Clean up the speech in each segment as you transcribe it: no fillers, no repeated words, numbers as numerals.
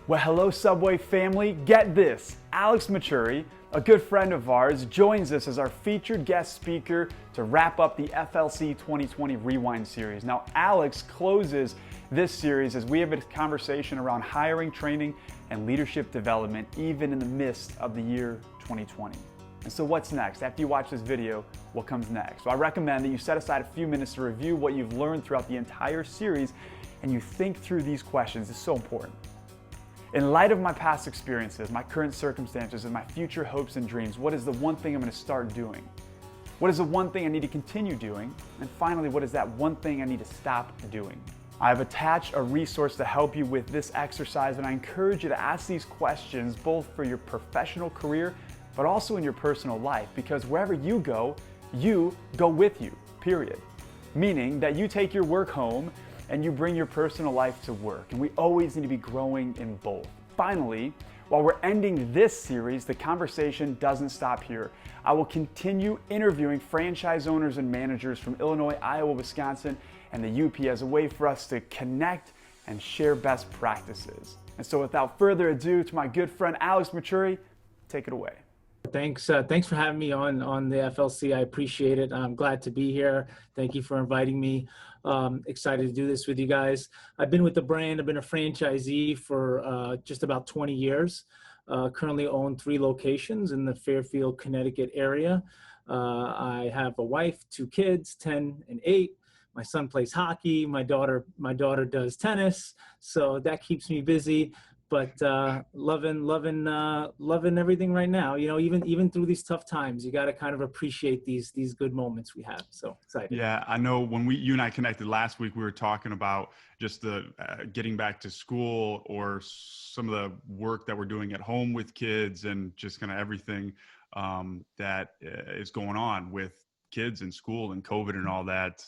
Well, hello Subway family. Get this, Alex Maturi, a good friend of ours, joins us as our featured guest speaker to wrap up the FLC 2020 Rewind series. Now, Alex closes this series as we have a conversation around hiring, training, and leadership development, even in the midst of the year 2020. And so what's next? After you watch this video, what comes next? So I recommend that you set aside a few minutes to review what you've learned throughout the entire series and you think through these questions. It's so important. In light of my past experiences, my current circumstances, and my future hopes and dreams, what is the one thing I'm going to start doing? What is the one thing I need to continue doing? And finally, what is that one thing I need to stop doing? I've attached a resource to help you with this exercise, and I encourage you to ask these questions both for your professional career, but also in your personal life, because wherever you go with you, period. Meaning that you take your work home and you bring your personal life to work, and we always need to be growing in both. Finally, while we're ending this series, the conversation doesn't stop here. I will continue interviewing franchise owners and managers from Illinois, Iowa, Wisconsin, and the UP as a way for us to connect and share best practices. And so without further ado, to my good friend Alex Maturi, take it away. Thanks for having me on the FLC. I appreciate it. I'm glad to be here. Thank you for inviting me. Excited to do this with you guys. I've been with the brand. I've been a franchisee for just about 20 years. Currently own 3 locations in the Fairfield, Connecticut area. I have a wife, 2 kids, 10 and 8. My son plays hockey. My daughter does tennis. So that keeps me busy. But loving everything right now. You know, even through these tough times, you got to kind of appreciate these good moments we have. So excited. Yeah, I know when you and I connected last week, we were talking about just the getting back to school or some of the work that we're doing at home with kids and just kind of everything that is going on with kids in school and COVID and all that.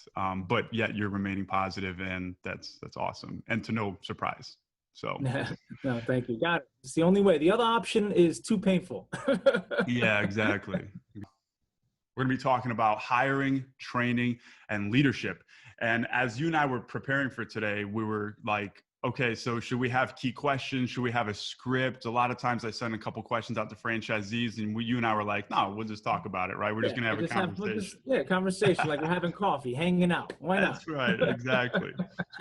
But yet you're remaining positive, and that's awesome. And to no surprise. So no, thank you. Got it. It's the only way. The other option is too painful. Yeah, exactly. We're going to be talking about hiring, training, and leadership. And as you and I were preparing for today, we were like, okay, so should we have key questions? Should we have a script? A lot of times I send a couple questions out to franchisees, and you and I were like, no, we'll just talk about it, right? We're just going to have a conversation. Conversation, like we're having coffee, hanging out. Why not? That's right, exactly.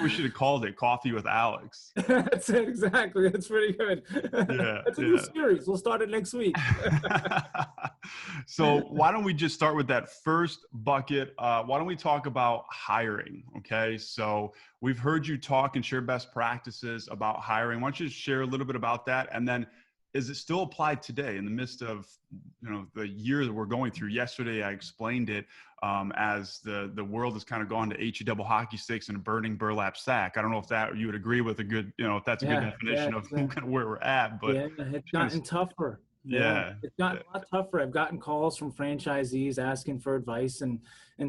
We should have called it Coffee with Alex. That's it, exactly. That's pretty good. Yeah, that's a new series. We'll start it next week. So why don't we just start with that first bucket? Why don't we talk about hiring, okay? So we've heard you talk and share best practices about hiring. Why don't you share a little bit about that? And then is it still applied today in the midst of, you know, the year that we're going through? Yesterday, I explained it as the world has kind of gone to HE double hockey sticks and a burning burlap sack. I don't know if that you would agree with a good, you know, if that's a good definition of kind of where we're at, but it's gotten tougher. It's gotten a lot tougher. I've gotten calls from franchisees asking for advice and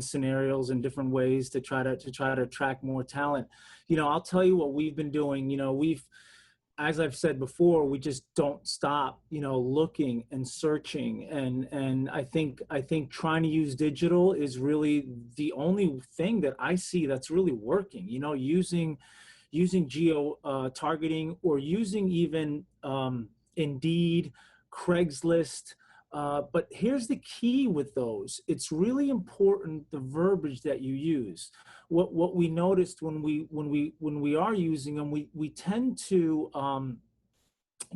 scenarios and different ways to try to attract more talent. You know, I'll tell you what we've been doing. You know, as I've said before, we just don't stop, you know, looking and searching. And I think trying to use digital is really the only thing that I see that's really working, you know, using geo targeting or using even Indeed, Craigslist. But here's the key with those. It's really important, the verbiage that you use. What we noticed when we are using them, we tend to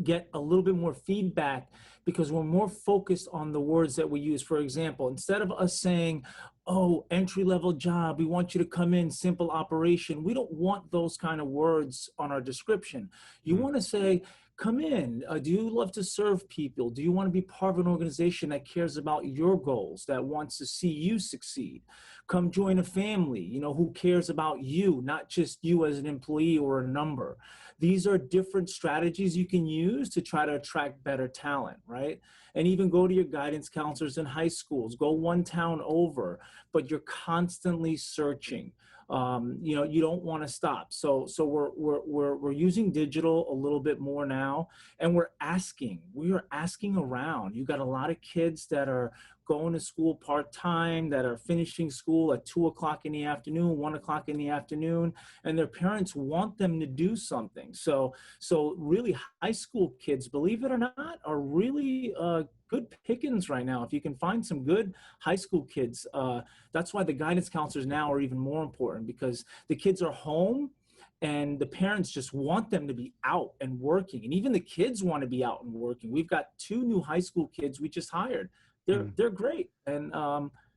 get a little bit more feedback because we're more focused on the words that we use. For example, instead of us saying, oh, entry-level job, we want you to come in, simple operation, we don't want those kind of words on our description. You want to say, come in. Do you love to serve people? Do you want to be part of an organization that cares about your goals, that wants to see you succeed? Come join a family, you know, who cares about you, not just you as an employee or a number. These are different strategies you can use to try to attract better talent, right? And even go to your guidance counselors in high schools, go one town over, but you're constantly searching. You know, you don't want to stop. So we're using digital a little bit more now, and we are asking around. You got a lot of kids that are going to school part-time, that are finishing school at 2 o'clock in the afternoon, 1 o'clock in the afternoon, and their parents want them to do something. So really high school kids, believe it or not, are really good pickings right now. If you can find some good high school kids, that's why the guidance counselors now are even more important, because the kids are home and the parents just want them to be out and working. And even the kids want to be out and working. We've got 2 new high school kids we just hired. They're great. And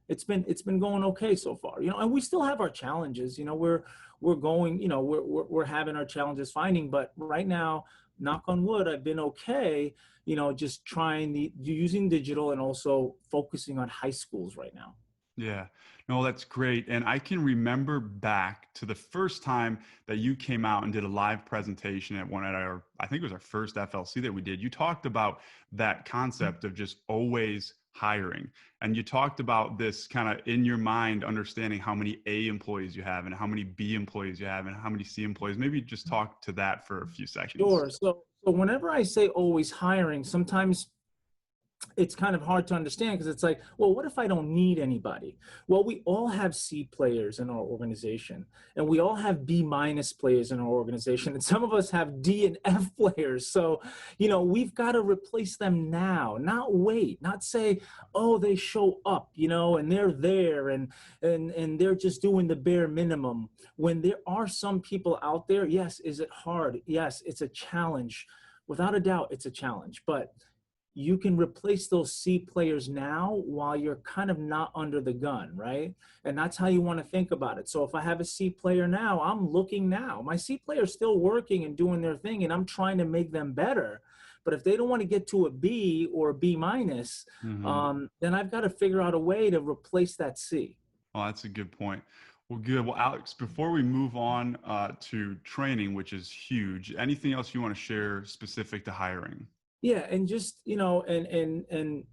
it's been going okay so far, and we still have our challenges. We're going, we're having our challenges finding, but right now, knock on wood, I've been okay, just using digital and also focusing on high schools right now. Yeah, no, that's great. And I can remember back to the first time that you came out and did a live presentation at I think it was our first FLC that we did. You talked about that concept of just always hiring. And you talked about this kind of in your mind, understanding how many A employees you have and how many B employees you have and how many C employees. Maybe just talk to that for a few seconds. Sure. So whenever I say always hiring, sometimes it's kind of hard to understand, because it's like, well, what if I don't need anybody? Well, we all have C players in our organization, and we all have B minus players in our organization, and some of us have D and F players. So, we've got to replace them now, not wait, not say, oh, they show up, and they're there and they're just doing the bare minimum. When there are some people out there, yes, is it hard? Yes, it's a challenge. Without a doubt, it's a challenge, but you can replace those C players now while you're kind of not under the gun, right? And that's how you want to think about it. So if I have a C player now, I'm looking now. My C player is still working and doing their thing, and I'm trying to make them better. But if they don't want to get to a B or a B minus, then I've got to figure out a way to replace that C. Oh, that's a good point. Well, good. Well, Alex, before we move on to training, which is huge, anything else you want to share specific to hiring? Yeah, and just, and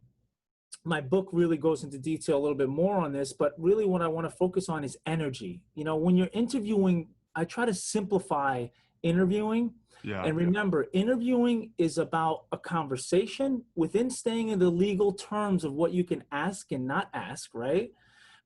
my book really goes into detail a little bit more on this, but really what I want to focus on is energy. When you're interviewing, I try to simplify interviewing. Yeah. And remember, interviewing is about a conversation within staying in the legal terms of what you can ask and not ask, right?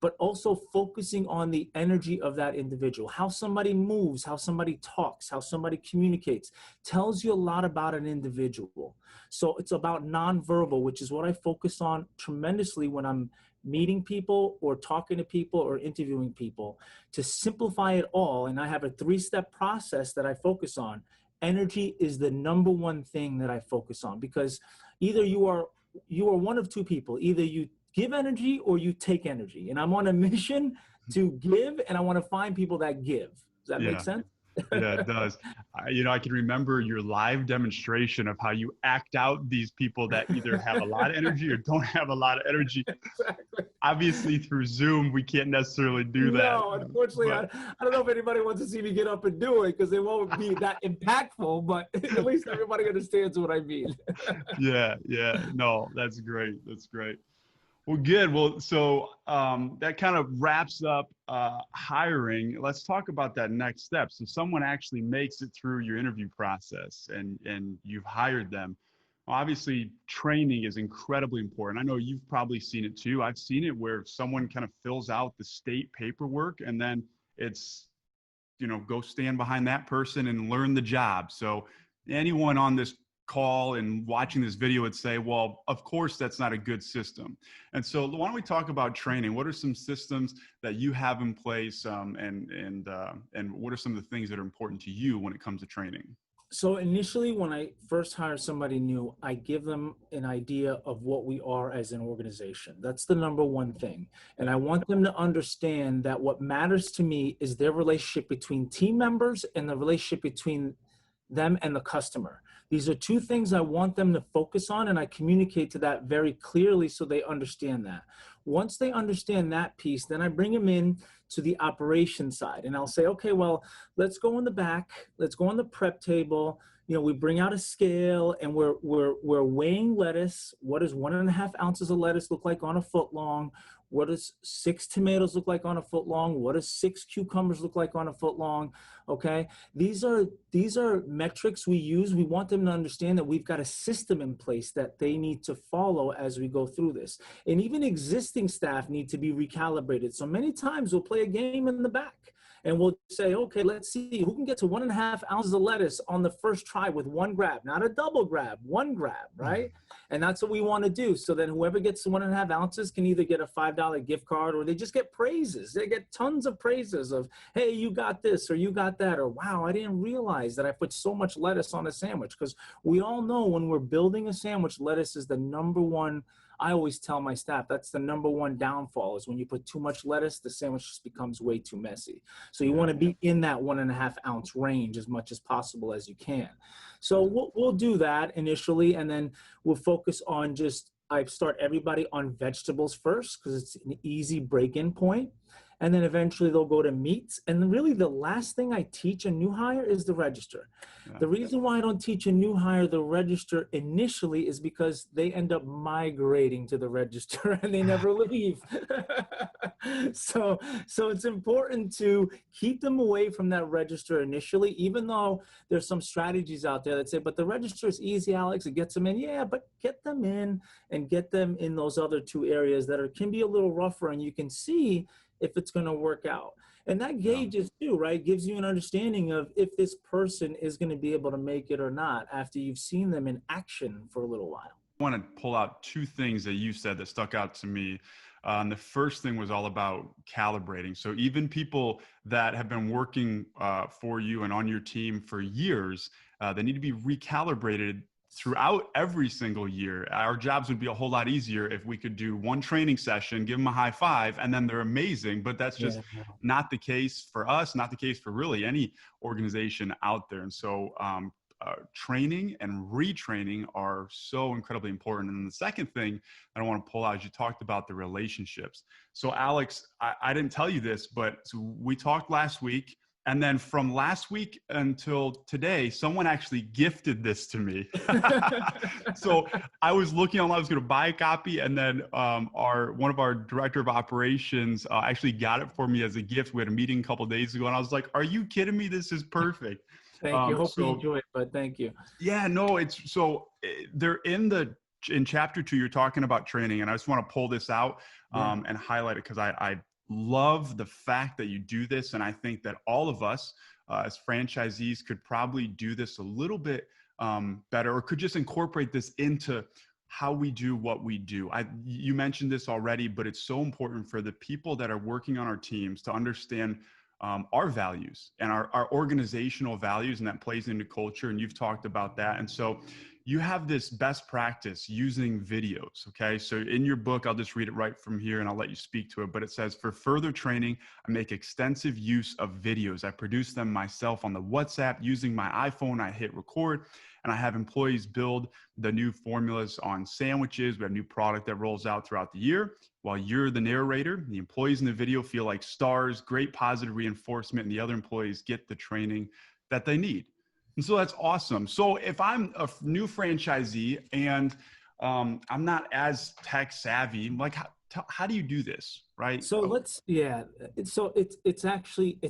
But also focusing on the energy of that individual, how somebody moves, how somebody talks, how somebody communicates, tells you a lot about an individual. So it's about nonverbal, which is what I focus on tremendously when I'm meeting people or talking to people or interviewing people, to simplify it all. And I have a 3-step process that I focus on. Energy is the number one thing that I focus on, because either you are one of 2 people. Either you give energy or you take energy. And I'm on a mission to give, and I want to find people that give. Does that make sense? Yeah, it does. I can remember your live demonstration of how you act out these people that either have a lot of energy or don't have a lot of energy. Exactly. Obviously, through Zoom, we can't necessarily do that. No, unfortunately, I don't know if anybody wants to see me get up and do it, because it won't be that impactful, but at least everybody understands what I mean. Yeah. No, that's great. That's great. Well, good. Well, so that kind of wraps up hiring. Let's talk about that next step. So someone actually makes it through your interview process and you've hired them. Obviously, training is incredibly important. I know you've probably seen it too. I've seen it where someone kind of fills out the state paperwork and then it's, go stand behind that person and learn the job. So anyone on this call and watching this video would say, well, of course, that's not a good system. And so why don't we talk about training? What are some systems that you have in place, and what are some of the things that are important to you when it comes to training? So initially, when I first hire somebody new, I give them an idea of what we are as an organization. That's the number one thing. And I want them to understand that what matters to me is their relationship between team members and the relationship between them and the customer. These are 2 things I want them to focus on, and I communicate to that very clearly so they understand that. Once they understand that piece, then I bring them in to the operation side, and I'll say, okay, well, let's go in the back, let's go on the prep table. We bring out a scale and we're weighing lettuce. What does 1.5 ounces of lettuce look like on a foot long? What does 6 tomatoes look like on a foot long? What does 6 cucumbers look like on a foot long? Okay. These are metrics we use. We want them to understand that we've got a system in place that they need to follow as we go through this. And even existing staff need to be recalibrated. So many times we'll play a game in the back and we'll say, okay, let's see who can get to 1.5 ounces of lettuce on the first try with one grab, not a double grab, one grab, right? And that's what we want to do. So then whoever gets to 1.5 ounces can either get a $5 gift card, or they just get praises. They get tons of praises of, hey, you got this, or you got that, or wow, I didn't realize that I put so much lettuce on a sandwich. Because we all know when we're building a sandwich, lettuce is the number one. I always tell my staff that's the number one downfall, is when you put too much lettuce, the sandwich just becomes way too messy. So you want to be in that 1.5 ounce range as much as possible as you can. So we'll do that initially, and then we'll focus on I start everybody on vegetables first because it's an easy break-in point. And then eventually they'll go to meats. And then really the last thing I teach a new hire is the register. Yeah. The reason why I don't teach a new hire the register initially is because they end up migrating to the register and they never leave. So it's important to keep them away from that register initially, even though there's some strategies out there that say, but the register is easy, Alex, it gets them in. Yeah, but get them in and get them in those other two areas that can be a little rougher, and you can see if it's going to work out. And that gauges too, right? Gives you an understanding of if this person is going to be able to make it or not after you've seen them in action for a little while. I want to pull out two things that you said that stuck out to me. And the first thing was all about calibrating. So even people that have been working for you and on your team for years, they need to be recalibrated throughout every single year. Our jobs would be a whole lot easier if we could do one training session, give them a high five, and then they're amazing. But that's just not the case for us, not the case for really any organization out there. And so training and retraining are so incredibly important. And the second thing that I want to pull out is you talked about the relationships. So Alex, I didn't tell you this, but we talked last week. And then from last week until today, someone actually gifted this to me. So I was looking online, I was going to buy a copy. And then one of our director of operations actually got it for me as a gift. We had a meeting a couple of days ago and I was like, are you kidding me? This is perfect. Thank you. Hope you enjoy it, but thank you. Yeah, no, they're in chapter 2, you're talking about training. And I just want to pull this out and highlight it because I love the fact that you do this. And I think that all of us as franchisees could probably do this a little bit better, or could just incorporate this into how we do what we do. You mentioned this already, but it's so important for the people that are working on our teams to understand our values and our organizational values, and that plays into culture. And you've talked about that. And so you have this best practice using videos. Okay. So in your book, I'll just read it right from here and I'll let you speak to it. But it says, for further training, I make extensive use of videos. I produce them myself on the WhatsApp using my iPhone. I hit record and I have employees build the new formulas on sandwiches. We have a new product that rolls out throughout the year. While you're the narrator, the employees in the video feel like stars, great positive reinforcement, and the other employees get the training that they need. And so that's awesome. So if I'm a new franchisee and I'm not as tech savvy, like how do you do this, right? So it's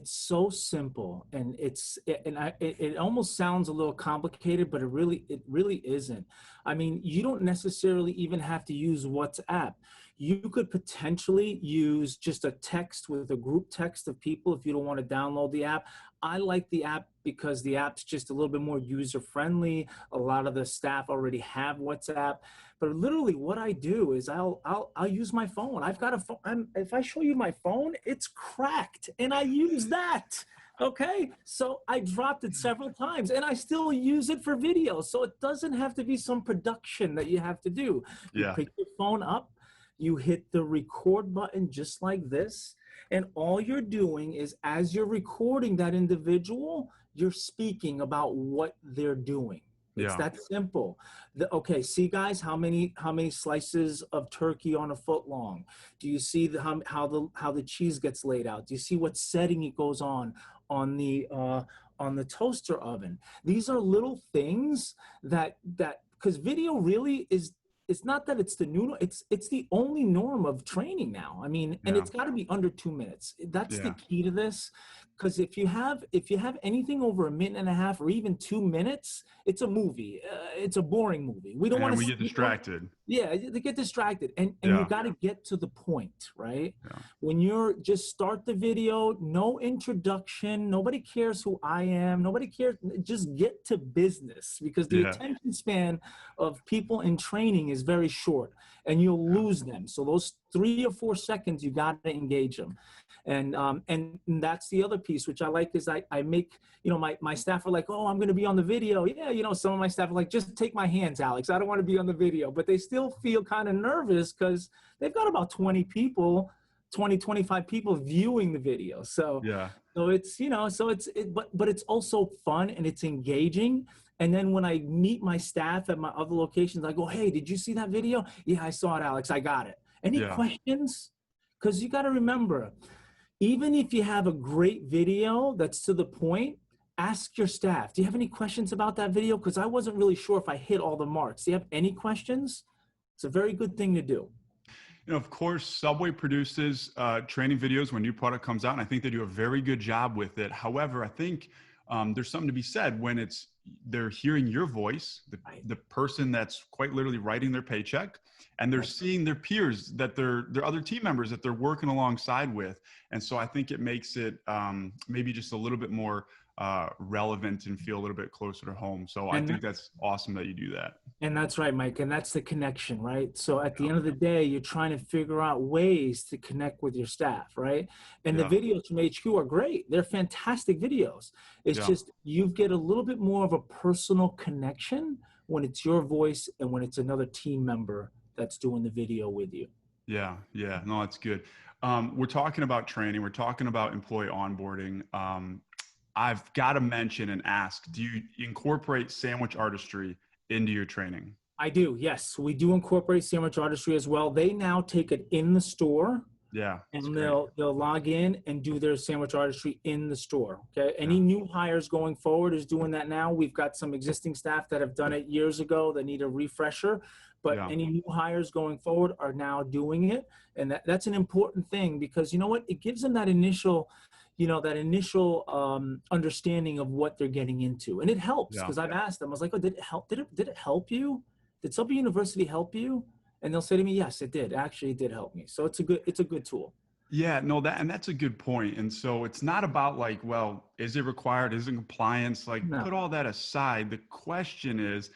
so simple, and it almost sounds a little complicated, but it really isn't. I mean, you don't necessarily even have to use WhatsApp. You could potentially use just a text with a group text of people if you don't want to download the app. I like the app because the app's just a little bit more user-friendly. A lot of the staff already have WhatsApp. But literally what I do is I'll use my phone. I've got a phone. If I show you my phone, it's cracked, and I use that. Okay, so I dropped it several times and I still use it for video. So it doesn't have to be some production that you have to do. You pick your phone up, you hit the record button just like this. And all you're doing is, as you're recording that individual, you're speaking about what they're doing. It's that simple. Okay, see guys, how many slices of turkey on a foot long? Do you see how the cheese gets laid out? Do you see what setting it goes on the toaster oven? These are little things that because video really is it's not that it's the new, it's the only norm of training now. I mean, and Yeah. it's got to be under 2 minutes. That's the Yeah. key to this. Because if you have anything over a minute and a half or even 2 minutes, it's a movie. It's a boring movie. We don't want And to we get distracted. Yeah, they get distracted, and Yeah. you got to get to the point, right? Yeah. When you're just start the video, no introduction, nobody cares who I am, nobody cares. Just get to business, because the Yeah. attention span of people in training is very short, and you'll lose them. So those 3 or 4 seconds, you got to engage them. And that's the other piece, which I like, is I make, my staff are like, oh, I'm going to be on the video. Yeah, some of my staff are like, just take my hands, Alex. I don't want to be on the video. But they still feel kind of nervous because they've got about 25 people viewing the video. So Yeah. so it's, but it's also fun and it's engaging. And then when I meet my staff at my other locations, I go, hey, did you see that video? Yeah, I saw it, Alex. I got it. Any questions? Because you got to remember, even if you have a great video that's to the point, ask your staff, do you have any questions about that video? Because I wasn't really sure if I hit all the marks. Do you have any questions? It's a very good thing to do. Of course, Subway produces training videos when new product comes out, and I think they do a very good job with it. However, I think there's something to be said when they're hearing your voice, the person that's quite literally writing their paycheck, and they're seeing their peers, that their other team members that they're working alongside with. And so I think it makes it maybe just a little bit more relevant and feel a little bit closer to home. So I think that's awesome that you do that. And that's right, Mike. And that's the connection, right? So at the end of the day, you're trying to figure out ways to connect with your staff, right? And the videos from HQ are great. They're fantastic videos. It's just, you get a little bit more of a personal connection when it's your voice and when it's another team member that's doing the video with you. Yeah. Yeah. No, that's good. We're talking about training. We're talking about employee onboarding. I've got to mention and ask, do you incorporate sandwich artistry into your training? I do. Yes. We do incorporate sandwich artistry as well. They now take it in the store. Yeah. And they'll log in and do their sandwich artistry in the store. Okay. Any new hires going forward is doing that now. We've got some existing staff that have done it years ago that need a refresher, but any new hires going forward are now doing it. And that's an important thing, because you know what? It gives them that initial understanding of what they're getting into. And it helps, because I've asked them, I was like, oh, did it help? Did it help you? Did Subway University help you? And they'll say to me, yes, it did. Actually, it did help me. So it's a good tool. Yeah, no, that's a good point. And so it's not about like, well, is it required? Is it compliance? Like, put all that aside. The question is,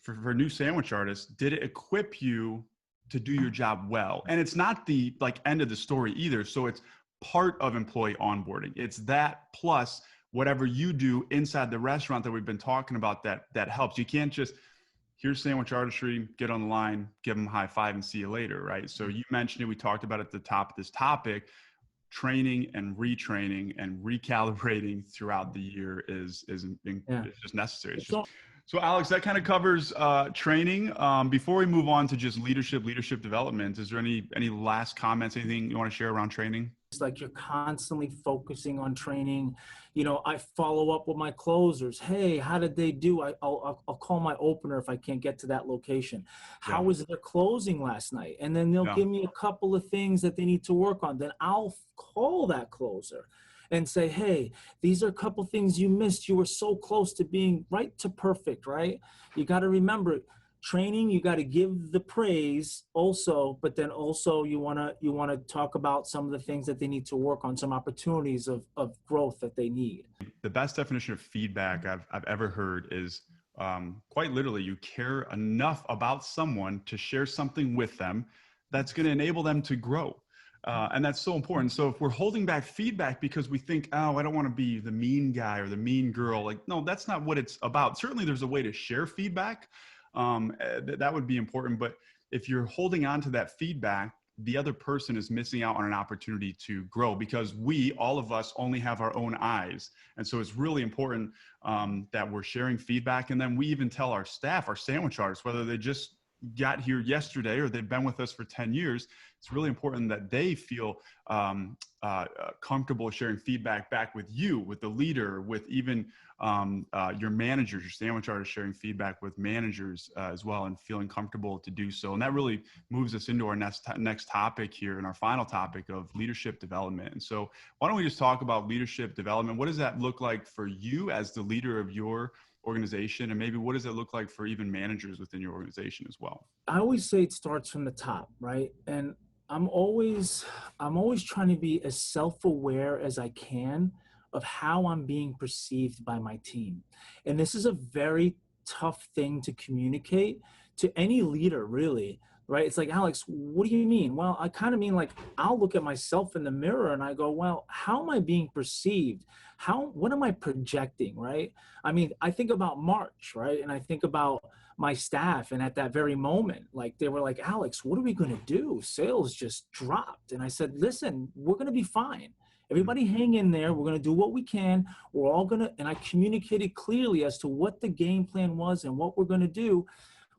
for new sandwich artists, did it equip you to do your job well? And it's not the end of the story either. So it's part of employee onboarding. It's that plus whatever you do inside the restaurant that we've been talking about that helps. You can't just, here's sandwich artistry, get on the line, give them a high five and see you later, right? So you mentioned it, we talked about at the top of this topic, training and retraining and recalibrating throughout the year is just necessary. So Alex, that kind of covers training. Before we move on to just leadership development, is there any last comments, anything you want to share around training? It's like you're constantly focusing on training. I follow up with my closers. Hey, how did they do? I'll call my opener if I can't get to that location. How was their closing last night? And then they'll give me a couple of things that they need to work on. Then I'll call that closer and say, hey, these are a couple things you missed. You were so close to being right to perfect, right? You got to remember, training, you got to give the praise also, but then also you want to talk about some of the things that they need to work on, some opportunities of growth that they need. The best definition of feedback I've ever heard is quite literally, you care enough about someone to share something with them that's going to enable them to grow. And that's so important. So if we're holding back feedback because we think, oh, I don't want to be the mean guy or the mean girl, like, no, that's not what it's about. Certainly there's a way to share feedback. That would be important. But if you're holding on to that feedback, the other person is missing out on an opportunity to grow, because all of us only have our own eyes. And so it's really important that we're sharing feedback. And then we even tell our staff, our sandwich artists, whether they just got here yesterday or they've been with us for 10 years, it's really important that they feel comfortable sharing feedback back with you, with the leader, with even your managers, your sandwich artists sharing feedback with managers as well, and feeling comfortable to do so. And that really moves us into our next topic here, and our final topic of leadership development. And so why don't we just talk about leadership development? What does that look like for you as the leader of your organization? And maybe what does it look like for even managers within your organization as well? I always say it starts from the top, right? And I'm always trying to be as self-aware as I can of how I'm being perceived by my team. And this is a very tough thing to communicate to any leader, really, right? It's like, Alex, what do you mean? Well, I kind of mean, like, I'll look at myself in the mirror and I go, well, how am I being perceived? What am I projecting, right? I mean, I think about March, right? And I think about my staff, and at that very moment, like, they were like, Alex, what are we going to do? Sales just dropped. And I said, listen, we're going to be fine. Everybody hang in there. We're going to do what we can. We're all going to, and I communicated clearly as to what the game plan was and what we're going to do,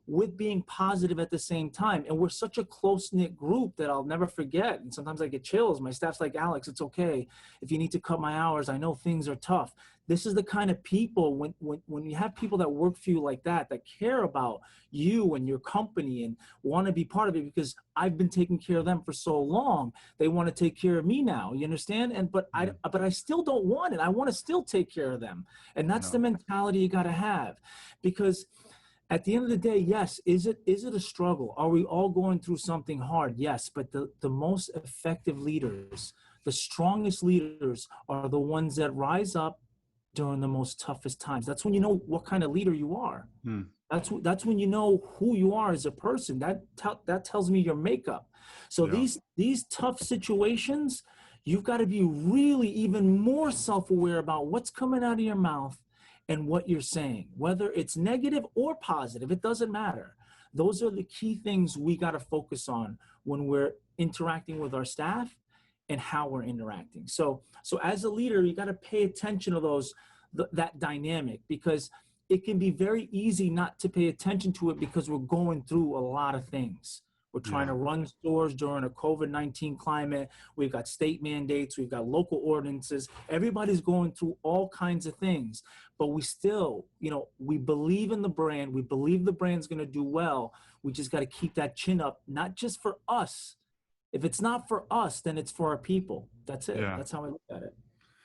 with being positive at the same time. And we're such a close-knit group that I'll never forget. And sometimes I get chills. My staff's like, Alex, it's okay. If you need to cut my hours, I know things are tough. This is the kind of people, when you have people that work for you like that care about you and your company and want to be part of it, because I've been taking care of them for so long, they want to take care of me now. You understand? But I still don't want it. I want to still take care of them. And that's the mentality you got to have, because at the end of the day, yes, is it a struggle? Are we all going through something hard? Yes, but the most effective leaders, the strongest leaders, are the ones that rise up during the most toughest times. That's when you know what kind of leader you are. That's when you know who you are as a person. That tells me your makeup. So these tough situations, you've got to be really even more self-aware about what's coming out of your mouth and what you're saying, whether it's negative or positive, it doesn't matter. Those are the key things we got to focus on when we're interacting with our staff and how we're interacting. So as a leader, you got to pay attention to that dynamic, because it can be very easy not to pay attention to it because we're going through a lot of things. We're trying to run stores during a COVID-19 climate. We've got state mandates. We've got local ordinances. Everybody's going through all kinds of things. But we still, we believe in the brand. We believe the brand's going to do well. We just got to keep that chin up, not just for us. If it's not for us, then it's for our people. That's it. That's how I look at it.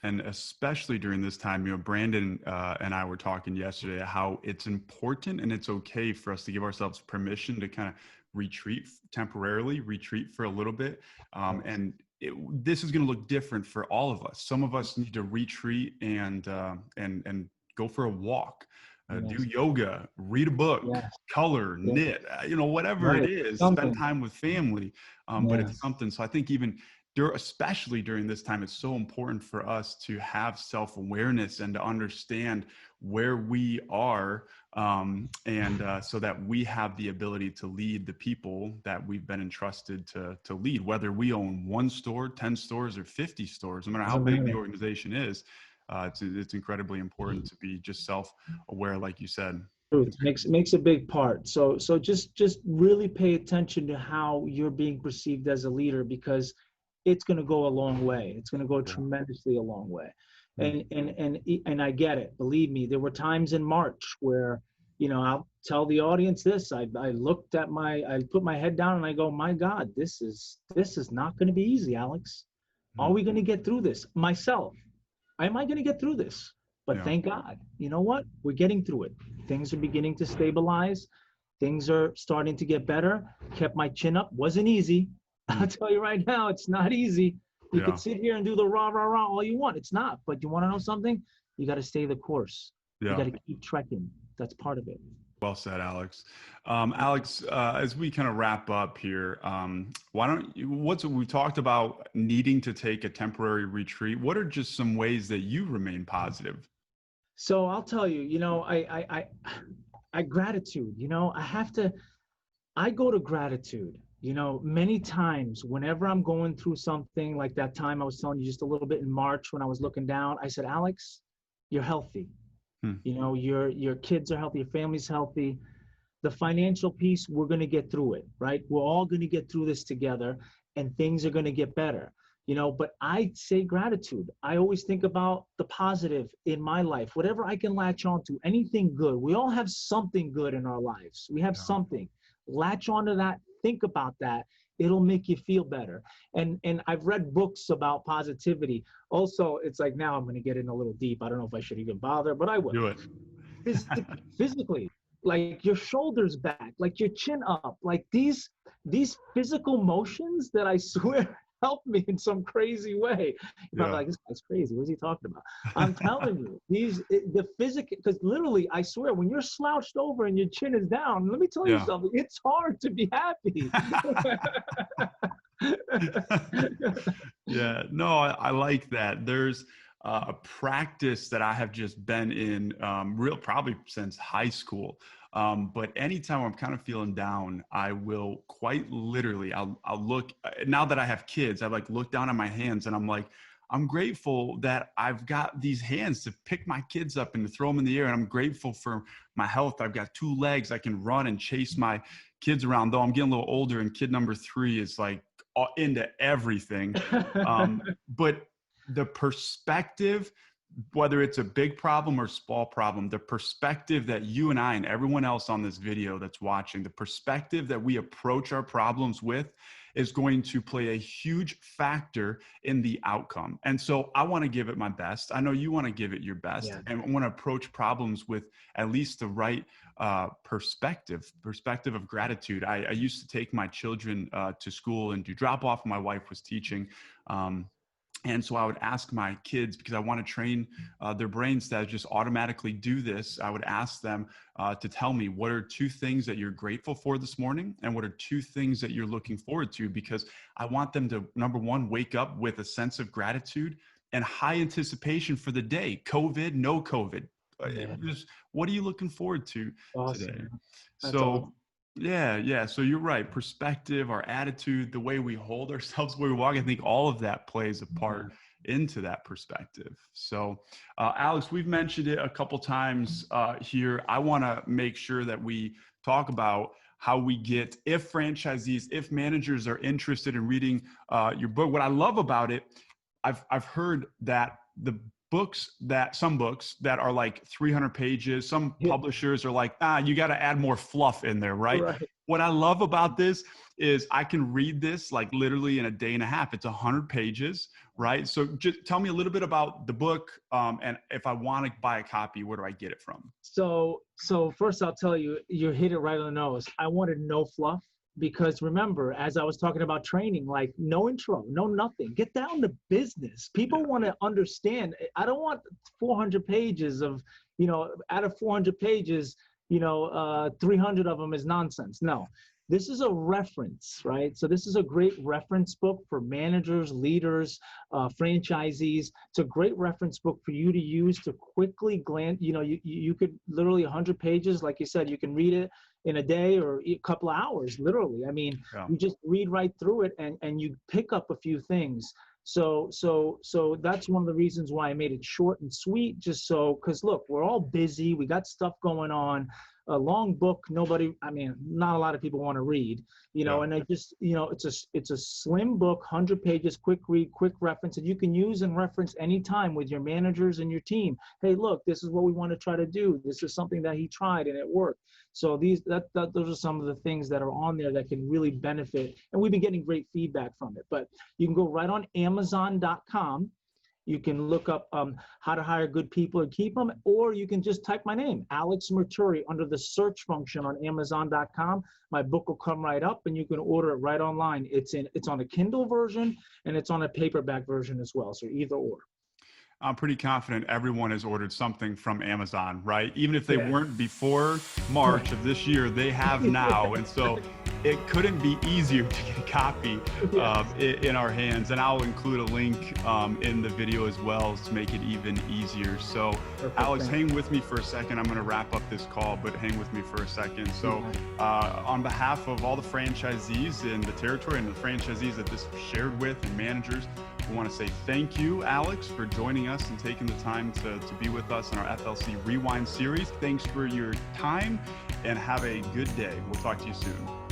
And especially during this time, Brandon and I were talking yesterday how it's important and it's okay for us to give ourselves permission to kind of retreat for a little bit. And this is going to look different for all of us. Some of us need to retreat and go for a walk, do yoga, read a book, color, knit, whatever it is, spend time with family. But it's something. So I think even especially during this time, it's so important for us to have self-awareness and to understand where we are, so that we have the ability to lead the people that we've been entrusted to lead, whether we own 1 store, 10 stores, or 50 stores, no matter how big the organization is. It's incredibly important to be just self-aware, like you said. Truth makes a big part. So just really pay attention to how you're being perceived as a leader, because it's going to go a long way. It's going to go tremendously a long way. And I get it. Believe me, there were times in March where, I'll tell the audience this. I put my head down and I go, my God, this is not going to be easy, Alex. Are we going to get through this? Myself, am I going to get through this? But thank God, you know what? We're getting through it. Things are beginning to stabilize. Things are starting to get better. Kept my chin up. Wasn't easy. I'll tell you right now, it's not easy. You can sit here and do the rah, rah, rah all you want. It's not. But you want to know something? You got to stay the course. You got to keep trekking. That's part of it. Well said, Alex. Alex, as we kind of wrap up here, we talked about needing to take a temporary retreat. What are just some ways that you remain positive? So I'll tell you, I gratitude, I go to gratitude. Many times whenever I'm going through something like that time I was telling you just a little bit in March when I was looking down, I said, Alex, you're healthy. Your kids are healthy, your family's healthy. The financial piece, we're going to get through it, right? We're all going to get through this together, and things are going to get better. But I say gratitude. I always think about the positive in my life, whatever I can latch on to, anything good. We all have something good in our lives. We have something. Latch onto that, think about that. It'll make you feel better. And I've read books about positivity. Also, it's like, now I'm going to get in a little deep. I don't know if I should even bother, but I will. Do it. Physically, like your shoulders back, like your chin up, like these physical motions that I swear help me in some crazy way. You're probably like, this guy's crazy. What is he talking about? I'm telling you, the physical, because literally, I swear, when you're slouched over and your chin is down, let me tell you something, it's hard to be happy. Yeah, no, I like that. There's a practice that I have just been in probably since high school. But anytime I'm kind of feeling down, I will quite literally, I'll look, now that I have kids, I like look down at my hands and I'm like, I'm grateful that I've got these hands to pick my kids up and to throw them in the air. And I'm grateful for my health. I've got 2 legs. I can run and chase my kids around, though I'm getting a little older and kid number 3 is like into everything. But the perspective, whether it's a big problem or small problem, the perspective that you and I and everyone else on this video that's watching, the perspective that we approach our problems with is going to play a huge factor in the outcome. And so I want to give it my best. I know you want to give it your best, and I want to approach problems with at least the right perspective of gratitude. I used to take my children to school and do drop off. My wife was teaching. And so I would ask my kids, because I want to train their brains to just automatically do this. I would ask them to tell me, what are 2 things that you're grateful for this morning? And what are 2 things that you're looking forward to? Because I want them to, number one, wake up with a sense of gratitude and high anticipation for the day. COVID, no COVID. Just, what are you looking forward to today? That's so awesome. Yeah. So you're right. Perspective, our attitude, the way we hold ourselves, the way we walk, I think all of that plays a part into that perspective. So, Alex, we've mentioned it a couple times here. I want to make sure that we talk about how we get, if franchisees, if managers are interested in reading your book. What I love about it, I've heard that some books that are like 300 pages, some publishers are like, you got to add more fluff in there, right? What I love about this is I can read this like literally in a day and a half. It's 100 pages, right? So just tell me a little bit about the book, and if I want to buy a copy, where do I get it from? So first I'll tell you, you hit it right on the nose. I wanted no fluff. Because remember, as I was talking about training, like no intro, no nothing. Get down to business. People want to understand. I don't want 400 pages of, out of 400 pages, 300 of them is nonsense. No, this is a reference, right? So this is a great reference book for managers, leaders, franchisees. It's a great reference book for you to use to quickly glance. You could literally 100 pages, like you said, you can read it in a day or a couple of hours, literally. I mean, you just read right through it and you pick up a few things. So that's one of the reasons why I made it short and sweet, because look, we're all busy. We got stuff going on. A long book, not a lot of people want to read, and I just, it's a slim book, 100 pages, quick read, quick reference, and you can use and reference anytime with your managers and your team. Hey, look, this is what we want to try to do. This is something that he tried and it worked. So those are some of the things that are on there that can really benefit. And we've been getting great feedback from it, but you can go right on Amazon.com. You can look up how to hire good people and keep them, or you can just type my name, Alex Merturi, under the search function on Amazon.com. My book will come right up, and you can order it right online. It's on a Kindle version, and it's on a paperback version as well, so either or. I'm pretty confident everyone has ordered something from Amazon, right? Even if they weren't before March of this year, they have now. And so it couldn't be easier to get a copy in our hands. And I'll include a link in the video as well to make it even easier. So Alex, hang with me for a second. I'm going to wrap up this call, but hang with me for a second. So on behalf of all the franchisees in the territory and the franchisees that this was shared with and managers, we want to say thank you, Alex, for joining us and taking the time to be with us in our FLC Rewind series. Thanks for your time and have a good day. We'll talk to you soon.